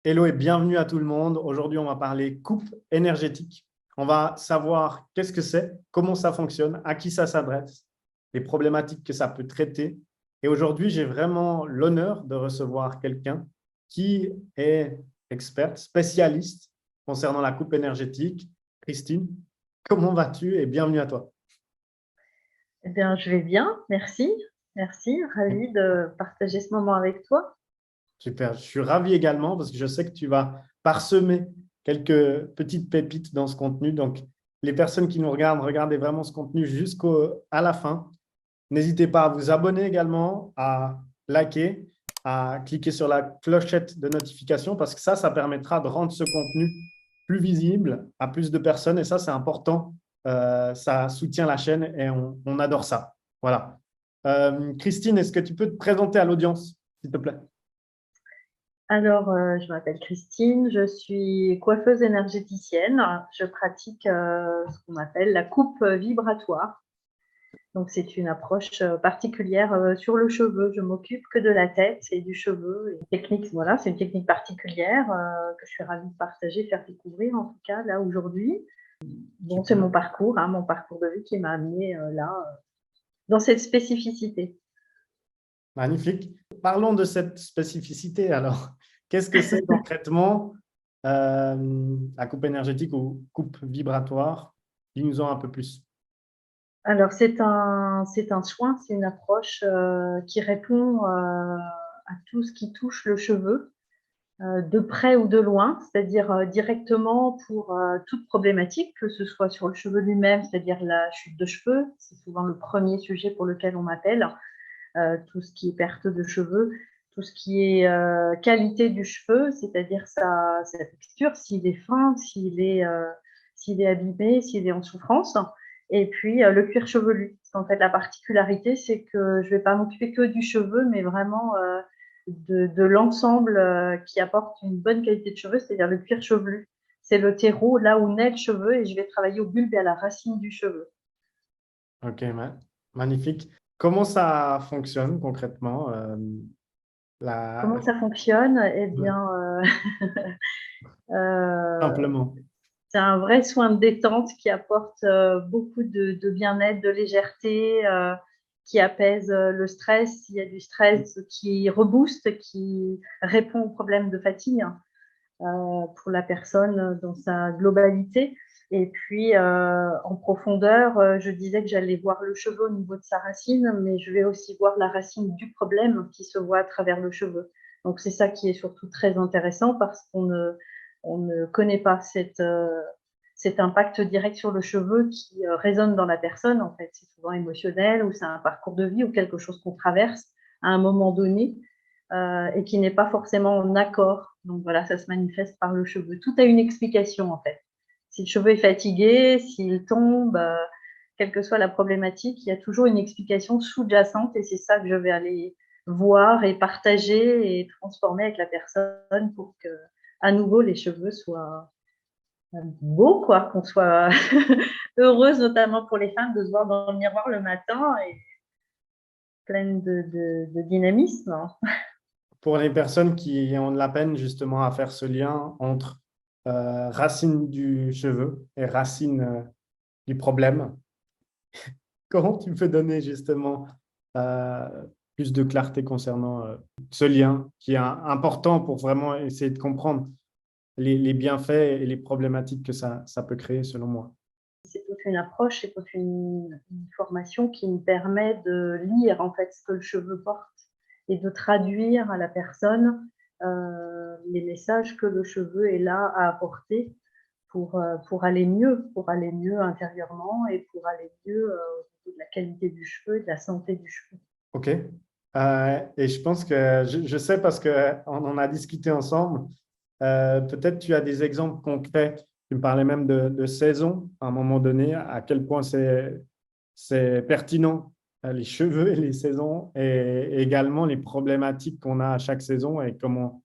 Hello et bienvenue à tout le monde. Aujourd'hui, on va parler coupe énergétique. On va savoir qu'est-ce que c'est, comment ça fonctionne, à qui ça s'adresse, les problématiques que ça peut traiter. Et aujourd'hui, j'ai vraiment l'honneur de recevoir quelqu'un qui est experte, spécialiste concernant la coupe énergétique. Christine, comment vas-tu et bienvenue à toi. Eh bien, je vais bien, merci. Merci, ravie de partager ce moment avec toi. Super, je suis ravi également parce que je sais que tu vas parsemer quelques petites pépites dans ce contenu. Donc, les personnes qui nous regardent, regardez vraiment ce contenu jusqu'à la fin. N'hésitez pas à vous abonner également, à liker, à cliquer sur la clochette de notification parce que ça permettra de rendre ce contenu plus visible à plus de personnes et ça, c'est important. Ça soutient la chaîne et on adore ça. Voilà. Christine, est-ce que tu peux te présenter à l'audience, s'il te plaît? Alors, je m'appelle Christine, je suis coiffeuse énergéticienne. Je pratique ce qu'on appelle la coupe vibratoire. Donc, c'est une approche particulière sur le cheveu. Je m'occupe que de la tête et du cheveu. Et technique, voilà, c'est une technique particulière que je suis ravie de partager, faire découvrir en tout cas là aujourd'hui. Bon, c'est Super. mon parcours de vie qui m'a amenée là, dans cette spécificité. Magnifique. Parlons de cette spécificité alors. Qu'est-ce que c'est concrètement la coupe énergétique ou coupe vibratoire? Dis-nous-en un peu plus. Alors, c'est un soin, c'est une approche qui répond à tout ce qui touche le cheveu, de près ou de loin, c'est-à-dire directement pour toute problématique, que ce soit sur le cheveu lui-même, c'est-à-dire la chute de cheveux, c'est souvent le premier sujet pour lequel on m'appelle, tout ce qui est perte de cheveux, tout ce qui est qualité du cheveu, c'est-à-dire sa texture, s'il est fin, s'il est abîmé, s'il est en souffrance. Et puis le cuir chevelu. En fait, la particularité, c'est que je ne vais pas m'occuper que du cheveu, mais vraiment de l'ensemble qui apporte une bonne qualité de cheveux, c'est-à-dire le cuir chevelu. C'est le terreau, là où naît le cheveu, et je vais travailler au bulbe et à la racine du cheveu. Ok, magnifique. Comment ça fonctionne concrètement la... Comment ça fonctionne? Eh Ouais, bien, euh, simplement. c'est un vrai soin de détente qui apporte beaucoup de bien-être, de légèreté, qui apaise le stress. Il y a du stress qui rebooste, qui répond aux problèmes de fatigue pour la personne dans sa globalité. Et puis, en profondeur, je disais que j'allais voir le cheveu au niveau de sa racine, mais je vais aussi voir la racine du problème qui se voit à travers le cheveu. Donc, c'est ça qui est surtout très intéressant parce on ne connaît pas cet impact direct sur le cheveu qui résonne dans la personne. En fait, c'est souvent émotionnel ou c'est un parcours de vie ou quelque chose qu'on traverse à un moment donné et qui n'est pas forcément en accord. Donc voilà, ça se manifeste par le cheveu. Tout a une explication en fait. Si le cheveu est fatigué, s'il tombe, quelle que soit la problématique, il y a toujours une explication sous-jacente et c'est ça que je vais aller voir et partager et transformer avec la personne pour que à nouveau les cheveux soient beaux, quoi, qu'on soit heureuse, notamment pour les femmes, de se voir dans le miroir le matin et pleine de dynamisme. Pour les personnes qui ont de la peine justement à faire ce lien entre racine du cheveu et racine du problème, comment tu peux donner justement euh, plus de clarté concernant ce lien qui est important pour vraiment essayer de comprendre les bienfaits et les problématiques que ça peut créer selon moi. C'est toute une approche, c'est toute une formation qui me permet de lire en fait ce que le cheveu porte et de traduire à la personne les messages que le cheveu est là à apporter pour aller mieux intérieurement et pour aller mieux au niveau de la qualité du cheveu et de la santé du cheveu. OK. Et je pense que je sais parce qu'on en a discuté ensemble. Peut-être tu as des exemples concrets. Tu me parlais même de saison à un moment donné, à quel point c'est pertinent, les cheveux et les saisons, et également les problématiques qu'on a à chaque saison et comment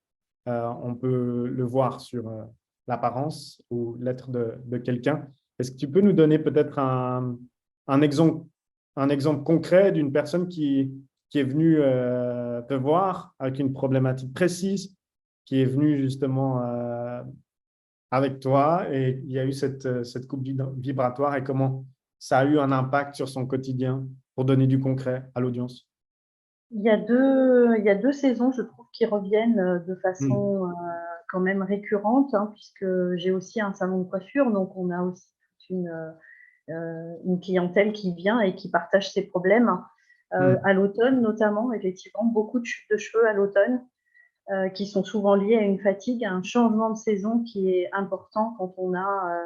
on peut le voir sur l'apparence ou l'être de quelqu'un. Est-ce que tu peux nous donner peut-être un exemple, un exemple concret d'une personne qui est venue te voir avec une problématique précise qui est venu justement avec toi et il y a eu cette coupe vibratoire et comment ça a eu un impact sur son quotidien pour donner du concret à l'audience. Il y a deux saisons, je trouve, qui reviennent de Mm. façon quand même récurrente, hein, puisque j'ai aussi un salon de coiffure, donc on a aussi une clientèle qui vient et qui partage ses problèmes. Mm. À l'automne, notamment, effectivement, beaucoup de chutes de cheveux à l'automne, qui sont souvent liées à une fatigue, à un changement de saison qui est important quand on a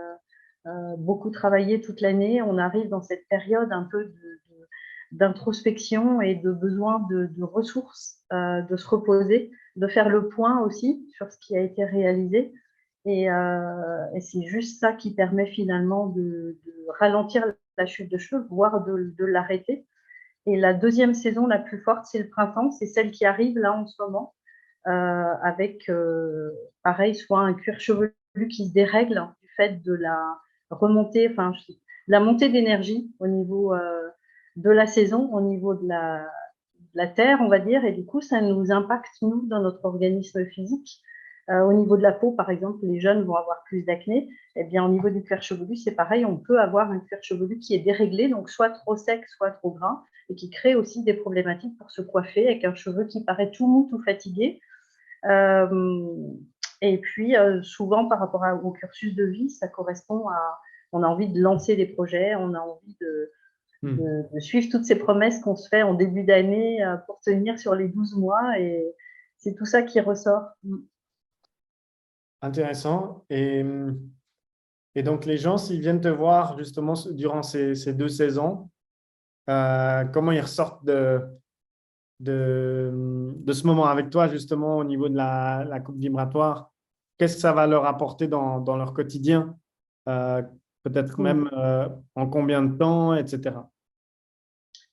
beaucoup travaillé toute l'année. On arrive dans cette période un peu d'introspection et de besoin de ressources, de se reposer, de faire le point aussi sur ce qui a été réalisé. Et c'est juste ça qui permet finalement de ralentir la chute de cheveux, voire de l'arrêter. Et la deuxième saison la plus forte, c'est le printemps, c'est celle qui arrive là en ce moment, avec pareil, soit un cuir chevelu qui se dérègle du fait de la remontée, enfin, la montée d'énergie au niveau de la saison, au niveau de la terre, on va dire, et du coup, ça nous impacte, nous, dans notre organisme physique. Au niveau de la peau, par exemple, les jeunes vont avoir plus d'acné. Eh bien, au niveau du cuir chevelu, c'est pareil, on peut avoir un cuir chevelu qui est déréglé, donc soit trop sec, soit trop gras, et qui crée aussi des problématiques pour se coiffer avec un cheveu qui paraît tout mou, tout fatigué. Et puis, souvent, par rapport au cursus de vie, ça correspond à… On a envie de lancer des projets, on a envie Mm. de suivre toutes ces promesses qu'on se fait en début d'année pour tenir sur les 12 mois. Et c'est tout ça qui ressort. Intéressant. Et donc, les gens, s'ils viennent te voir justement durant ces 2 saisons, comment ils ressortent de ce moment avec toi, justement, au niveau de la coupe vibratoire? Qu'est-ce que ça va leur apporter dans leur quotidien? Euh, Peut-être Mm. même en combien de temps, etc.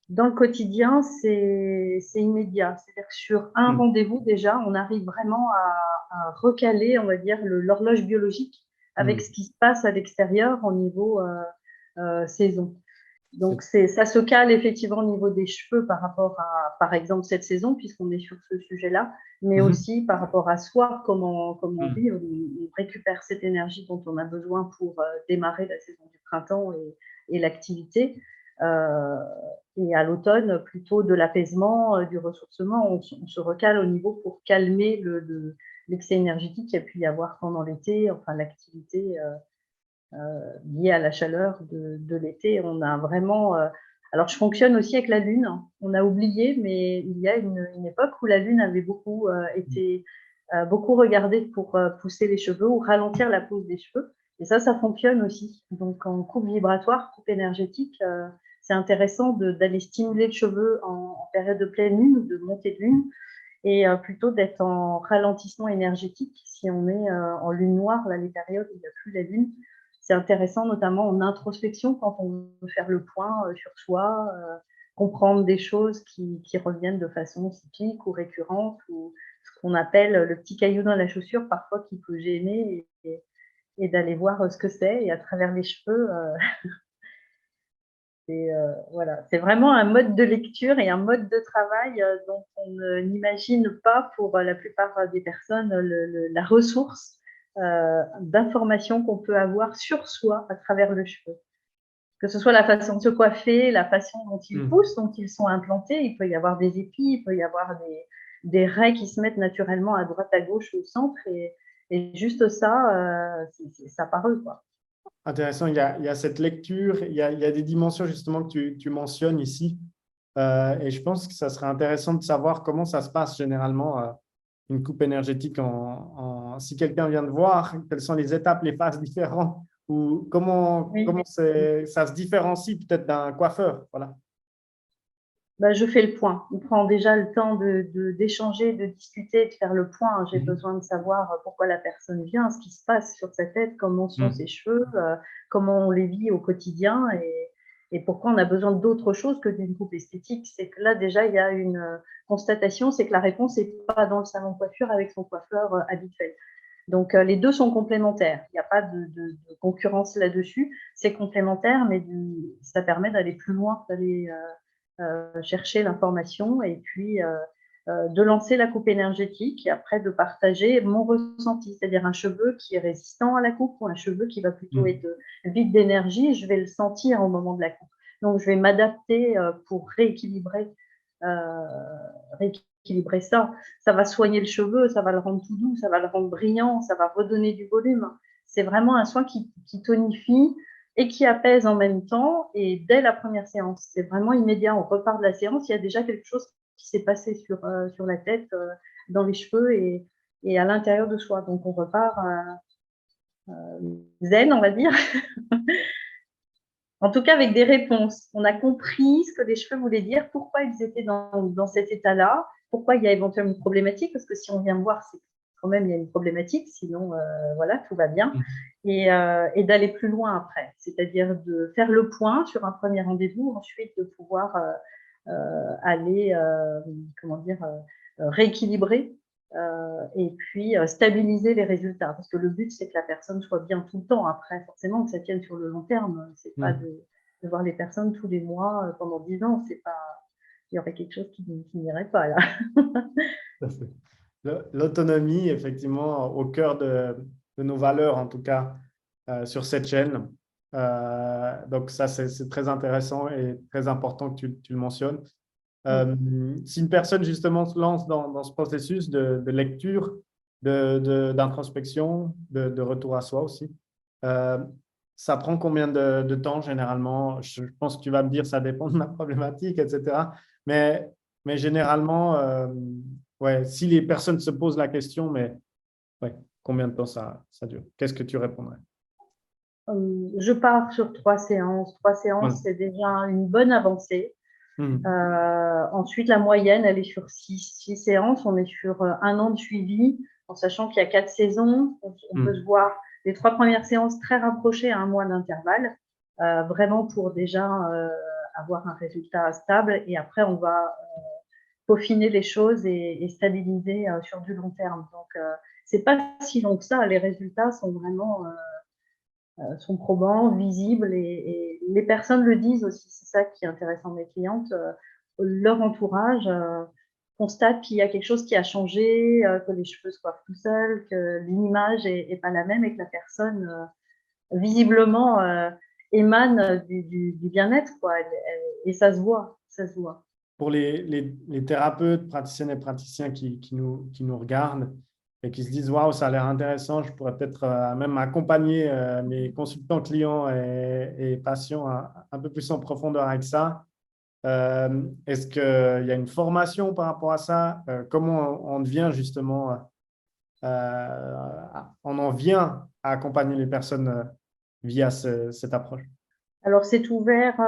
Dans le quotidien, c'est immédiat. C'est-à-dire que sur un Mm. rendez-vous, déjà, on arrive vraiment à recaler, on va dire, l'horloge biologique avec ce Mm. qui se passe à l'extérieur au niveau saison. C'est- Donc, ça se cale effectivement au niveau des cheveux par rapport à, par exemple, cette saison, puisqu'on est sur ce sujet-là, mais Mhm. aussi par rapport à soi, comment on Mm. vit, on récupère cette énergie dont on a besoin pour démarrer la saison du printemps et l'activité. Euh, et à l'automne, plutôt de l'apaisement, du ressourcement, on se recale au niveau pour calmer l'excès énergétique qu'il y a pu y avoir pendant l'été, enfin l'activité liée à la chaleur de l'été. On a vraiment. Alors, je fonctionne aussi avec la Lune. On a oublié, mais il y a une époque où la Lune avait beaucoup été beaucoup regardée pour pousser les cheveux ou ralentir la pousse des cheveux. Et ça fonctionne aussi. Donc, en coupe vibratoire, coupe énergétique, c'est intéressant d'aller stimuler le cheveu en période de pleine lune ou de montée de lune et plutôt d'être en ralentissement énergétique. Si on est en lune noire, là, les périodes où il n'y a plus la lune, c'est intéressant, notamment en introspection, quand on veut faire le point sur soi, comprendre des choses qui reviennent de façon cyclique ou récurrente, ou ce qu'on appelle le petit caillou dans la chaussure, parfois qui peut gêner, et d'aller voir ce que c'est. Et à travers les cheveux, voilà, c'est vraiment un mode de lecture et un mode de travail dont on n'imagine pas pour la plupart des personnes la ressource d'informations qu'on peut avoir sur soi à travers le cheveu. Que ce soit la façon de se coiffer, la façon dont ils Mm. poussent, dont ils sont implantés. Il peut y avoir des épis, il peut y avoir des raies qui se mettent naturellement à droite, à gauche, au centre. Et juste ça, ça parle, quoi. Intéressant. Il y a cette lecture, il y a des dimensions justement que tu mentionnes ici. Et je pense que ça serait intéressant de savoir comment ça se passe généralement, une coupe énergétique. Si quelqu'un vient de voir, quelles sont les étapes, les phases différentes, ou comment Oui. ça se différencie peut-être d'un coiffeur. Voilà. Bah, je fais le point. On prend déjà le temps d'échanger, de discuter, de faire le point. J'ai Mhm. besoin de savoir pourquoi la personne vient, ce qui se passe sur sa tête, comment sont ses Mhm. cheveux, comment on les vit au quotidien et pourquoi on a besoin d'autre chose que d'une coupe esthétique. C'est que là, déjà, il y a une constatation, c'est que la réponse n'est pas dans le salon de coiffure avec son coiffeur habituel. Donc, les deux sont complémentaires. Il n'y a pas de concurrence là-dessus. C'est complémentaire, mais ça permet d'aller plus loin, d'aller chercher l'information et puis de lancer la coupe énergétique et après de partager mon ressenti, c'est-à-dire un cheveu qui est résistant à la coupe ou un cheveu qui va plutôt être vide d'énergie, je vais le sentir au moment de la coupe. Donc, je vais m'adapter pour rééquilibrer ça. Ça va soigner le cheveu, ça va le rendre tout doux, ça va le rendre brillant, ça va redonner du volume. C'est vraiment un soin qui tonifie et qui apaise en même temps et dès la première séance. C'est vraiment immédiat. On repart de la séance, il y a déjà quelque chose qui s'est passé sur la tête, dans les cheveux et à l'intérieur de soi. Donc, on repart zen, on va dire. En tout cas, avec des réponses. On a compris ce que les cheveux voulaient dire, pourquoi ils étaient dans cet état-là, pourquoi il y a éventuellement une problématique, parce que si on vient me voir, c'est quand même il y a une problématique, sinon, voilà, tout va bien. Et d'aller plus loin après, c'est-à-dire de faire le point sur un premier rendez-vous, ensuite de pouvoir aller, comment dire, rééquilibrer et puis stabiliser les résultats. Parce que le but, c'est que la personne soit bien tout le temps. Après, forcément, que ça tienne sur le long terme. C'est pas de voir les personnes tous les mois pendant 10 ans. C'est pas, il y aurait quelque chose qui n'irait pas là. L'autonomie, effectivement, au cœur de nos valeurs, en tout cas, sur cette chaîne. Donc, ça, c'est très intéressant et très important que tu le mentionnes. Si une personne, justement, se lance dans ce processus de lecture, d'introspection, de retour à soi aussi, ça prend combien de temps généralement? Je pense que tu vas me dire ça dépend de ma problématique, etc. Mais généralement, ouais, si les personnes se posent la question, mais ouais, combien de temps ça dure? Qu'est-ce que tu répondrais? Je pars sur 3 séances. 3 séances, c'est déjà une bonne avancée. Ensuite, la moyenne, elle est sur 6 séances. On est sur 1 an de suivi, en sachant qu'il y a 4 saisons. On peut se voir les 3 premières séances très rapprochées à 1 mois d'intervalle, vraiment pour déjà avoir un résultat stable. Et après, on va peaufiner les choses et stabiliser sur du long terme. Donc, c'est pas si long que ça. Les résultats sont vraiment sont probants, visibles et les personnes le disent aussi. C'est ça qui est intéressant mes clientes. Leur entourage constate qu'il y a quelque chose qui a changé, que les cheveux se coiffent tout seuls, que l'image est pas la même et que la personne visiblement émane du bien-être, quoi. Et ça se voit, ça se voit. Pour les thérapeutes, praticiennes et praticiens qui nous regardent et qui se disent waouh, ça a l'air intéressant, je pourrais peut-être même accompagner mes consultants, clients et patients un peu plus en profondeur avec ça. Est-ce qu'il y a une formation par rapport à ça? Comment on devient justement, on en vient à accompagner les personnes via cette approche? Alors, c'est ouvert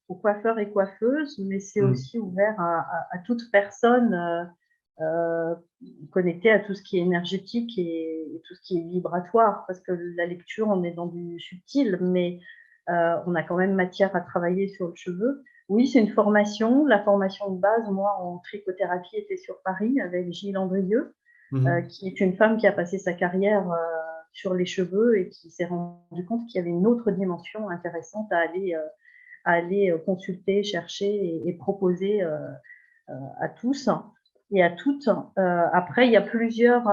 aux coiffeurs et coiffeuses, mais c'est aussi ouvert à toute personne connectée à tout ce qui est énergétique et tout ce qui est vibratoire, parce que la lecture, on est dans du subtil, mais on a quand même matière à travailler sur le cheveu. Oui, c'est une formation. La formation de base, moi, en trichothérapie, était sur Paris avec Gilles Andrieux, qui est une femme qui a passé sa carrière sur les cheveux et qui s'est rendu compte qu'il y avait une autre dimension intéressante à aller consulter, chercher et proposer à tous et à toutes. Après, il y a plusieurs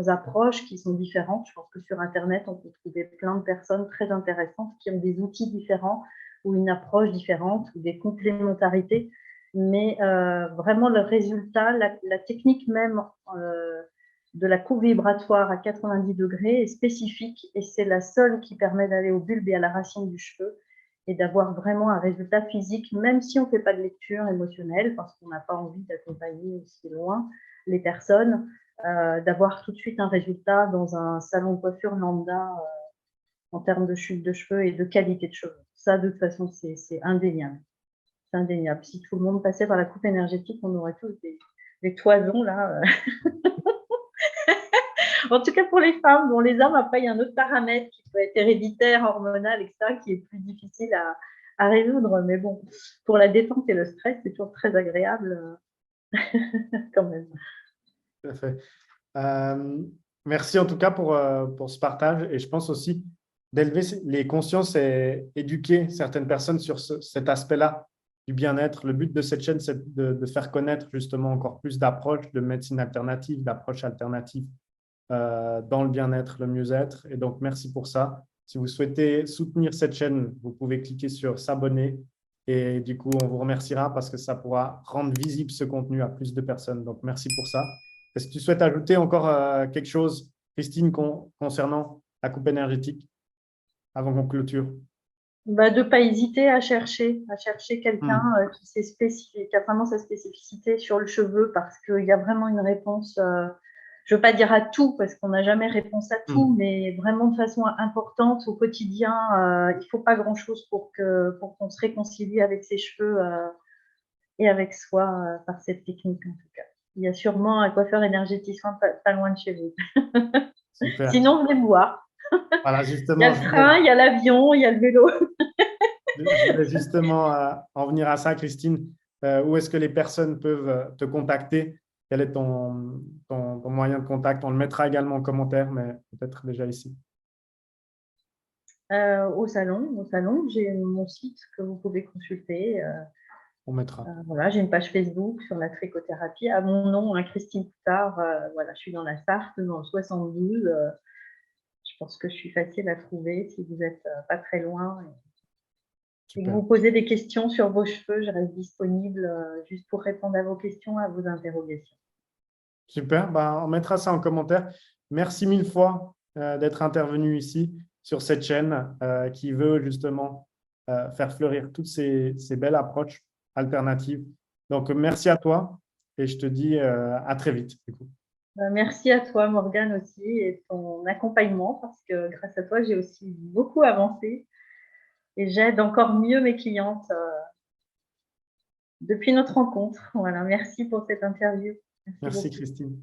approches qui sont différentes. Je pense que sur Internet, on peut trouver plein de personnes très intéressantes qui ont des outils différents ou une approche différente ou des complémentarités. Mais vraiment, le résultat, la technique même de la coupe vibratoire à 90 degrés est spécifique et c'est la seule qui permet d'aller au bulbe et à la racine du cheveu et d'avoir vraiment un résultat physique, même si on ne fait pas de lecture émotionnelle, parce qu'on n'a pas envie d'accompagner aussi loin les personnes, d'avoir tout de suite un résultat dans un salon de coiffure lambda en termes de chute de cheveux et de qualité de cheveux. Ça, de toute façon, c'est indéniable. C'est indéniable. Si tout le monde passait par la coupe énergétique, on aurait tous des toisons là. En tout cas pour les femmes. Bon, les hommes, après, il y a un autre paramètre qui peut être héréditaire, hormonal, etc., qui est plus difficile à résoudre. Mais bon, pour la détente et le stress, c'est toujours très agréable quand même. Tout à fait. Merci en tout cas pour ce partage. Et je pense aussi d'élever les consciences et éduquer certaines personnes sur cet aspect-là du bien-être. Le but de cette chaîne, c'est de faire connaître justement encore plus d'approches de médecine alternative, d'approches alternatives dans le bien-être, le mieux-être. Et donc, merci pour ça. Si vous souhaitez soutenir cette chaîne, vous pouvez cliquer sur s'abonner. Et du coup, on vous remerciera parce que ça pourra rendre visible ce contenu à plus de personnes. Donc, merci pour ça. Est-ce que tu souhaites ajouter encore quelque chose, Christine, concernant la coupe énergétique avant qu'on clôture? Bah, de ne pas hésiter à chercher quelqu'un qui a vraiment sa spécificité sur le cheveu, parce qu'il y a vraiment une réponse, je ne veux pas dire à tout, parce qu'on n'a jamais réponse à tout, mais vraiment de façon importante au quotidien. Il ne faut pas grand-chose pour qu'on se réconcilie avec ses cheveux et avec soi par cette technique, en tout cas. Il y a sûrement un coiffeur énergéticien pas loin de chez vous. Super. Sinon, venez me voir. Voilà, Il y a justement, le train, il y a l'avion, il y a le vélo. je voulais justement en venir à ça, Christine. Où est-ce que les personnes peuvent te contacter? Quel est ton moyen de contact? On le mettra également en commentaire, mais peut-être déjà ici. Au salon, j'ai mon site que vous pouvez consulter. On mettra. Voilà, j'ai une page Facebook sur la trichothérapie à mon nom, hein, Christine Coutard. Voilà, je suis dans la Sarthe, dans le 72. Je pense que je suis facile à trouver si vous n'êtes pas très loin. Et que vous posez des questions sur vos cheveux, je reste disponible juste pour répondre à vos questions, à vos interrogations. Super, on mettra ça en commentaire. Merci mille fois d'être intervenu ici sur cette chaîne qui veut justement faire fleurir toutes ces belles approches alternatives. Donc, merci à toi et je te dis à très vite. Du coup. Merci à toi, Morgane, aussi, et ton accompagnement, parce que grâce à toi, j'ai aussi beaucoup avancé et j'aide encore mieux mes clientes depuis notre rencontre. Voilà, merci pour cette interview. Merci Christine.